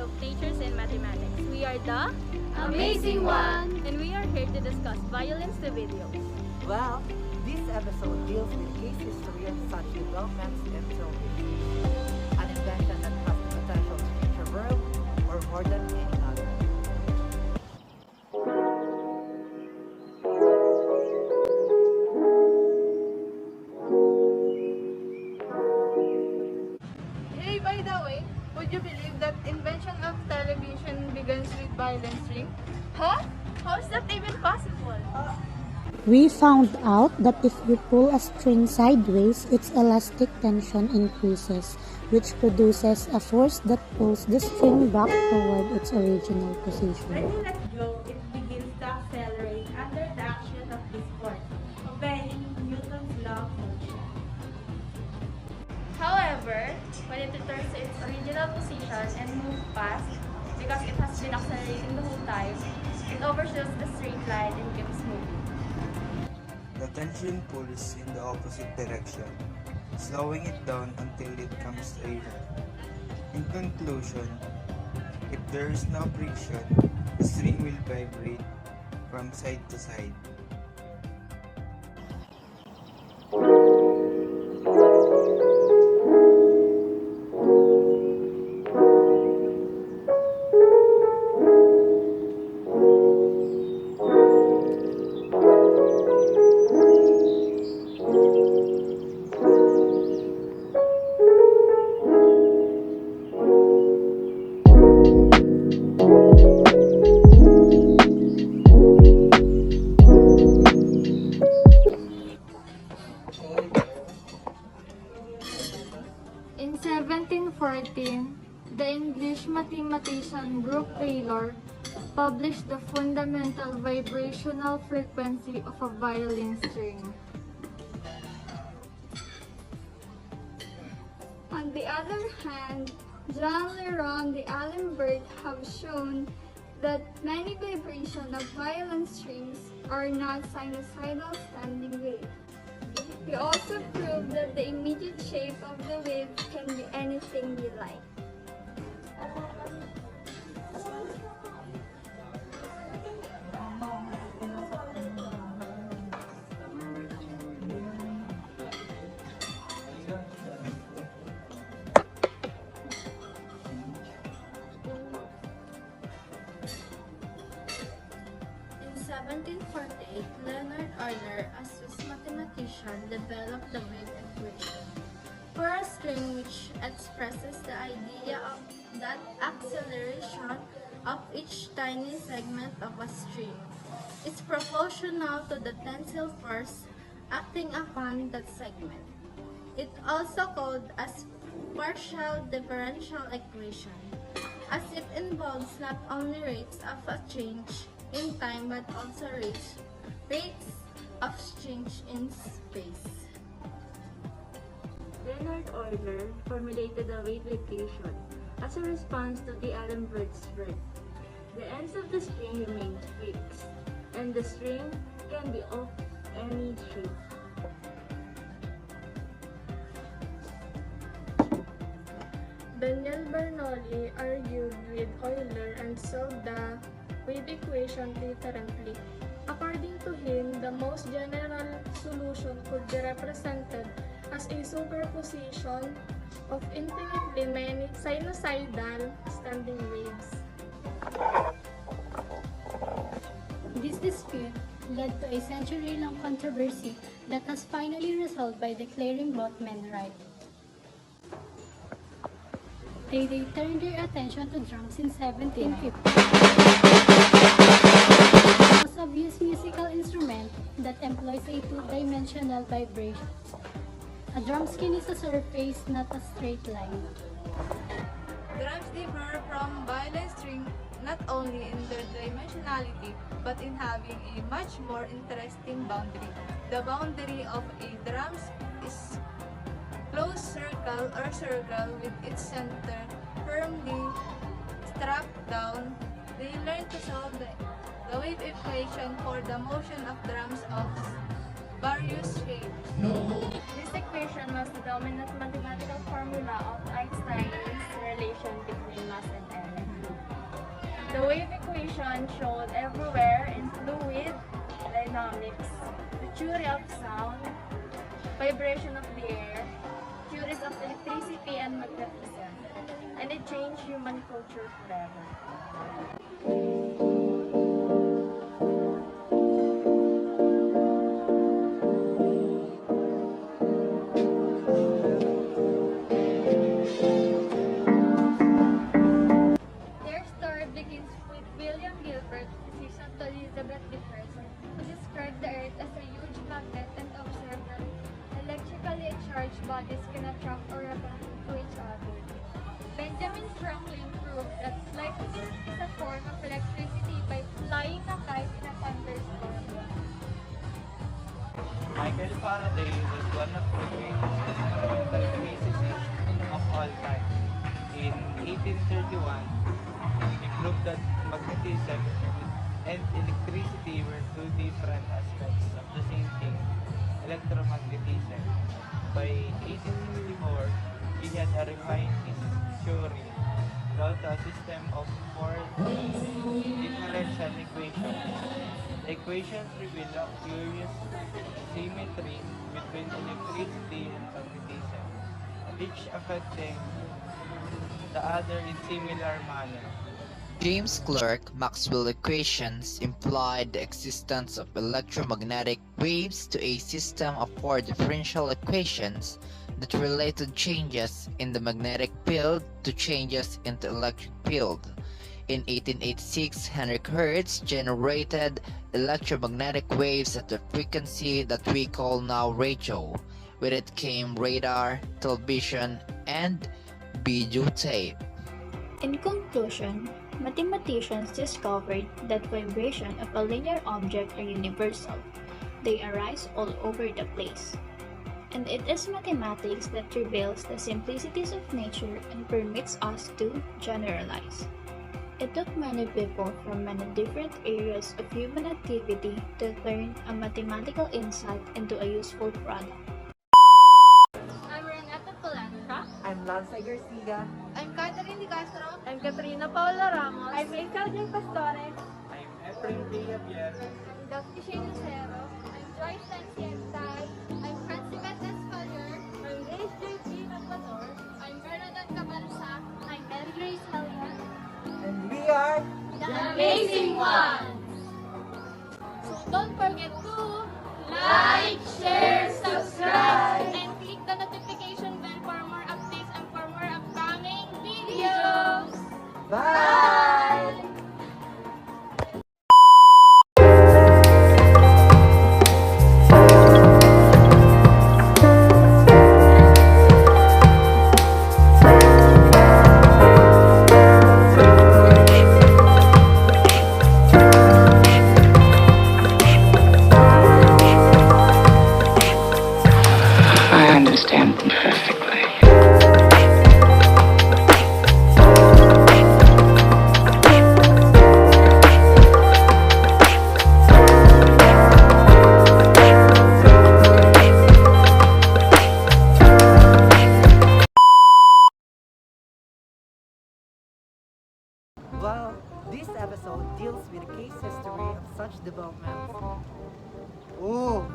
of Natures and Mathematics. We are the Amazing One! and we are here to discuss violence to videos. Well, this episode deals with case history of such developments in filmmaking. An invention that has the potential to change the world or more than any other. Hey, by the way, would you believe that invention of television begins with violence ring? Huh? How is that even possible? We found out that if you pull a string sideways, its elastic tension increases, which produces a force that pulls the string back toward its original When position. you let go, it begins to accelerate under the action of this force, obeying Newton's law of motion. However, when it returns to its original position and moves fast, because it has been accelerating the whole time, it overshoots the straight line and keeps moving. The tension pulls in the opposite direction, slowing it down until it comes to a halt. In conclusion, if there is no friction, the string will vibrate from side to side. In 1714, the English mathematician Brooke Taylor published the fundamental vibrational frequency of a violin string. On the other hand, John Leron d'Alembert have shown that many vibrations of violin strings are not sinusoidal standing waves. We also proved that the immediate shape of the wave can be anything we like. In 1748, Leonard Euler, a Swiss mathematician, developed the wave equation for a string which expresses the idea of that acceleration of each tiny segment of a string is proportional to the tensile force acting upon that segment. It also called as partial differential equation, as it involves not only rates of a change in time but also rates of change in space. Leonard Euler formulated a wave equation as a response to d'Alembert's work. The ends of the string remain fixed, and the string can be of any shape. Daniel Bernoulli argued with Euler and solved the wave equation differently. According to him, the most general solution could be represented as a superposition of infinitely many sinusoidal standing waves. This dispute led to a century-long controversy that was finally resolved by declaring both men right. They turned their attention to drums in 1750. The most obvious musical instrument that employs a two-dimensional vibration. A drum skin is a surface, not a straight line. Drums differ from violin string not only in their dimensionality but in having a much more interesting boundary. The boundary of a drum is closed circle or circle with its center firmly strapped down. They learn to solve the wave equation for the motion of drums of various shapes. This equation was the dominant mathematical formula of Einstein's relation between mass and energy. wave equation showed everywhere in fluid dynamics, the theory of sound, vibration of the air, theories of electricity and magnetism, and it changed human culture forever. Their story begins with William Gilbert, physician to Elizabeth I, who described the Earth as a huge magnet and observed that electrically charged bodies can attract or repel to each other. Benjamin Franklin proved that lightning is a form of electricity by flying a kite in a thunderstorm. Michael Faraday was one of the greatest experimental physicists of all time. In 1831, he proved that magnetism and electricity were two different aspects of the same thing, electromagnetism. By 1864, he had refined his theory about a system of four differential equations. The equations reveal a curious symmetry between electricity and magnetism, each affecting the other in similar manner. James Clerk Maxwell equations implied the existence of electromagnetic waves to a system of four differential equations that related changes in the magnetic field to changes in the electric field. In 1886, Henrik Hertz generated electromagnetic waves at the frequency that we call now radio. With it came radar, television, and videotape. In conclusion, mathematicians discovered that vibrations of a linear object are universal. They arise all over the place. And it is mathematics that reveals the simplicities of nature and permits us to generalize. It took many people from many different areas of human activity to turn a mathematical insight into a useful product. I'm Renata Polanca. I'm Lanza Garcia. I'm Catherine Di Castro. I'm Katrina Paula Ramos. I'm Rachel J. Pastore. I'm Efrain B. Javier. I'm Daphne Shane Lucero. I'm Joyce Tancientay. I'm Francibeth Espalier. I'm Grace J.P. Nagpador. I'm Bernadette Cabarza. I'm Mary Grace Hellion. And we are The Amazing Ones! So don't forget to like, share, subscribe, and click the notification bell for more updates and for more upcoming videos! Bye! I understand perfectly. Well, this episode deals with the case history of such developments. Oh!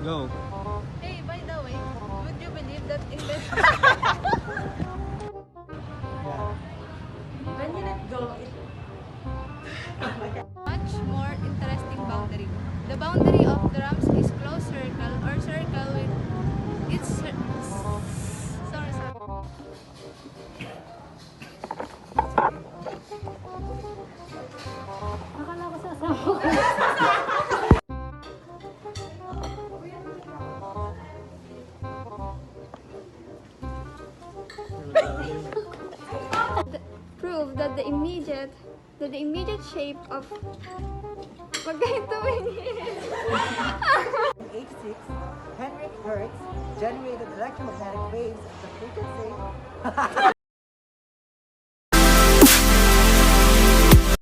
Go. Hey, by the way, would you believe that in the When you let go, it much more interesting boundary? The boundary of drums is closed circle or circle with its sorry. Akala ko sasama ko. Prove that the immediate shape of magkahito In 86, Henrik Hertz generated electromagnetic waves at the frequency